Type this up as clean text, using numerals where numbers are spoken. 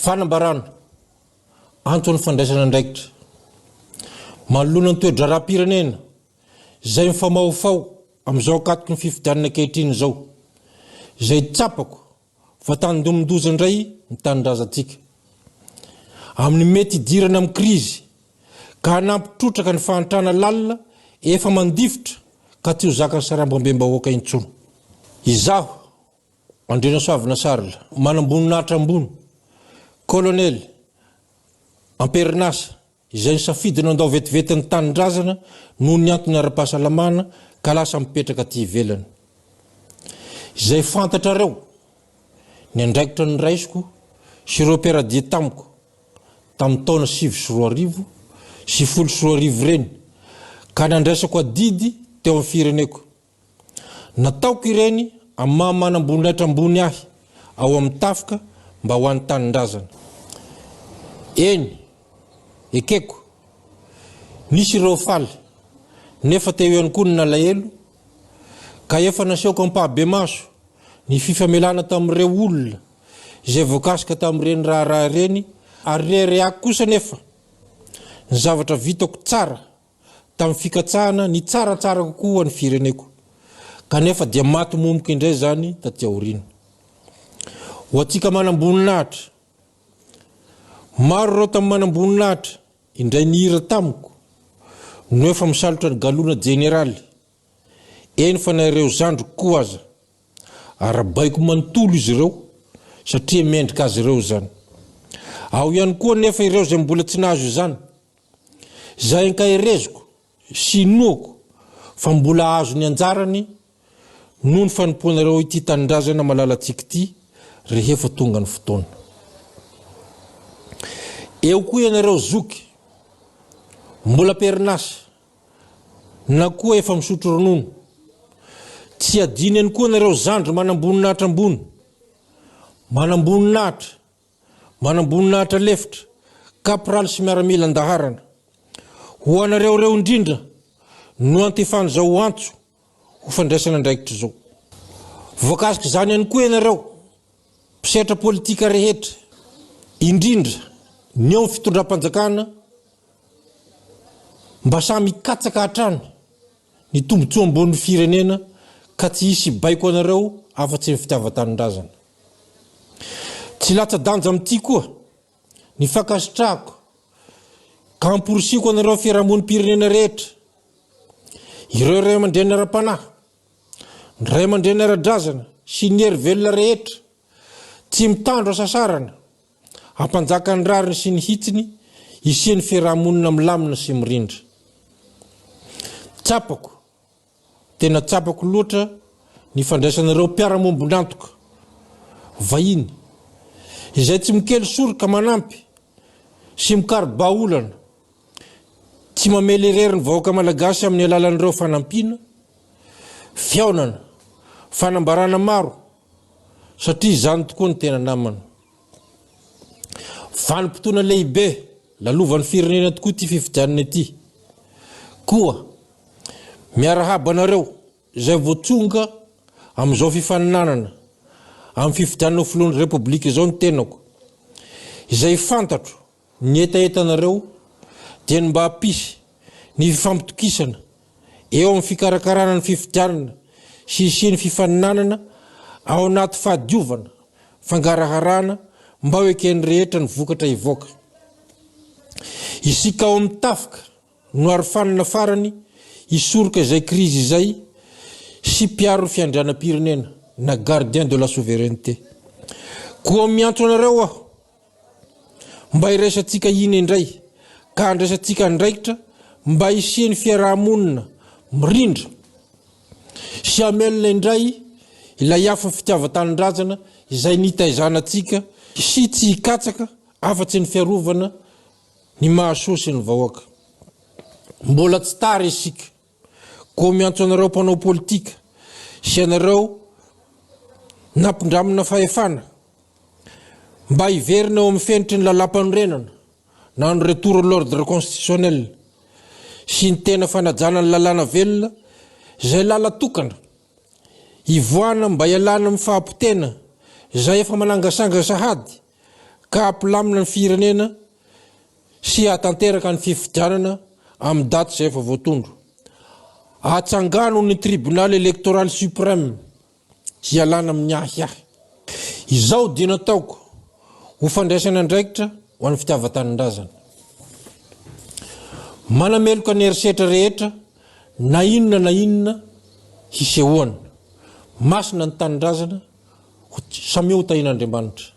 Fanambarana antony fandraisana andraikitra manoloana ny toedra rahapirenena izay mifamaofao amin'izao akatoky ny fifidianana ankehitriny izao izay tsapako fa tandomindozana indray ny tanindrazantsika amin'ny mety idirana amin'ny krizy ka hanampitrotraka ny fahantrana lalina efa mandifitra ka tsy ho zakany sarambam-bembahoaka intsony. Izaho Andrena Soavina Sarila manamboninahitra ambony Colonel Amperinasa izay nisafidina andao vetivetin'ny tanindrazana noho ny antony ara-pahasalamana ka lasa mipetraka aty ivelany. Izay fantatrareo ny andraikitra ny raisiko sy ireo mpiara-dia tamiko tamin'ny taona 2024 sy 2025 reny ka nandraisako adidy teo amin'ny fireneko. Nataoko ireny amin'ny maha-manamboninahitra ambony ahy ao amin'ny tafika mba ho an'ny tanindrazana. Eny ekeko nisy ireo faly nefa teo ihany koa ny nalahelo ka efa nasehoako ampahabe maso ny fifamelana tamin'ireo olona izay voakasika tamin'ireny raha reny ary rehareako kosa nefa ny zavatra vitako tsara tamin'ny fikatsahana ny tsaratsara kokoa ny fireneko kanefa dia maty momoka indray zany taty aoriana. Ho antsika manamboninahitra maro reo tamin'ny manamboninahitra indray nihira tamiko no efa misalotra ny galona jeneraly eny fa na ireo zandriko koa aza arabaiko manontolo izy ireo satria mendrika azy ireo zany. Ao ihany koa nefa ireo zay mbola tsy nahazo izany zay ankahereziko sy noako fa mbola azo ny anjarany noho ny fanompoanareo ity tanindrazana malalatsika ity rehefa tonga ny fotoana. Eo koa ianareo zoky mbola Perinasa na koa efa misotro ronono tsy adiny ihany koa nareo zandry manamboninahitra ambony manamboninahitra lefitra kaporaly sy miaramila andaharana ho anareo reo indrindra no antefany zao antso ho fandraisana andraikitra zao. Voakasika zany ihany koa ianareo mpisetra politika rehetra indrindra ny eo amin'ny fitondram-panjakana mba samy katsaka hatrany ny tombotsoa ambony firenena ka tsy hisy baiko anareo afa-tsy ny fitiava-tanindrazana. Tsy latsa-danja amin'ity koa ny fakasitrahako ka hamporisiko anareo fiarahamonim-pirenena rehetra ireo ray aman-dreny ara-panahy ny ray aman-dreny ara-drazana sy ny hery velona rehetra tsy mitandro asasarana hampanjaka ny rariny sy ny hitsiny isiany fiarahamonina milamina sy mirindra. Tsapako tena tsapako loatra ny fandraisanareo mpiara-mombonantoka vahiny izay tsy mikely soroka manampy sy mikaribaolana tsy mamely reriny vahoaka malagasy amin'ny alalan'ireo fanampiana fiaonana fanambarana maro satria izany tokoa ny tena namana. Vanim-potoana lehibe lalovan'ny firenena tokoa ty fifidianana ity koa miarahaba anareo izay voatsonga amin'izao fifaninanana amin'ny fifidianana ho filohan'ny repoblika izao ny tenako izay fantatro ny etaetanareo dia ny mba hampisy ny fifampitokisana eo amin'ny fikarakarana ny fifidianana sy isiany fifaninanana ao anaty fahadiovana fangaraharana mba ho eken'ny rehetra ny vokatra ivoaka. Isika ao amin'ny tafika no arofanina farany isoroka izay krizy izay sy mpiaro fiandrianam-pirenena na gardien de la souveraineté. Koa miantso anareo aho mba iraisantsika iny indray ka andraisantsika andraikitra mba isiany fiarahamonina mirindra sy hamelona indray ilay hafa fitiava-tanindrazana izay nitaizanantsika sy tsy hikatsaka afa-tsy ny fiarovana ny mahasoa sy ny vahoaka. Mbola tsy tara isika koa miantso anareo mpanao politika sy anareo nampindramina fahefana mba hiverina eo amin'ny fenitry ny lalam-panorenana na ny retour à l'ordre constitutionnel sy ny tena fanajana ny lalàna velona izay lala tokana hivoana mba hialana amin'ny fahampotena izay efa manangasanga sahady ka hampilamina ny firenena sy hatanteraka ny fifidianana amin'ny daty izay efa voatondro. Atsangano ny tribunal électoral suprême hialana amin'ny ahiahy. Izao dina ataoko ho fandraisana andraikitra ho an'ny fitiavan-tanindrazana. Manameloka ny erisetra rehetra na inona hisehoana. Masina ny tanindrazana samy ho tahin'Andriamanitra.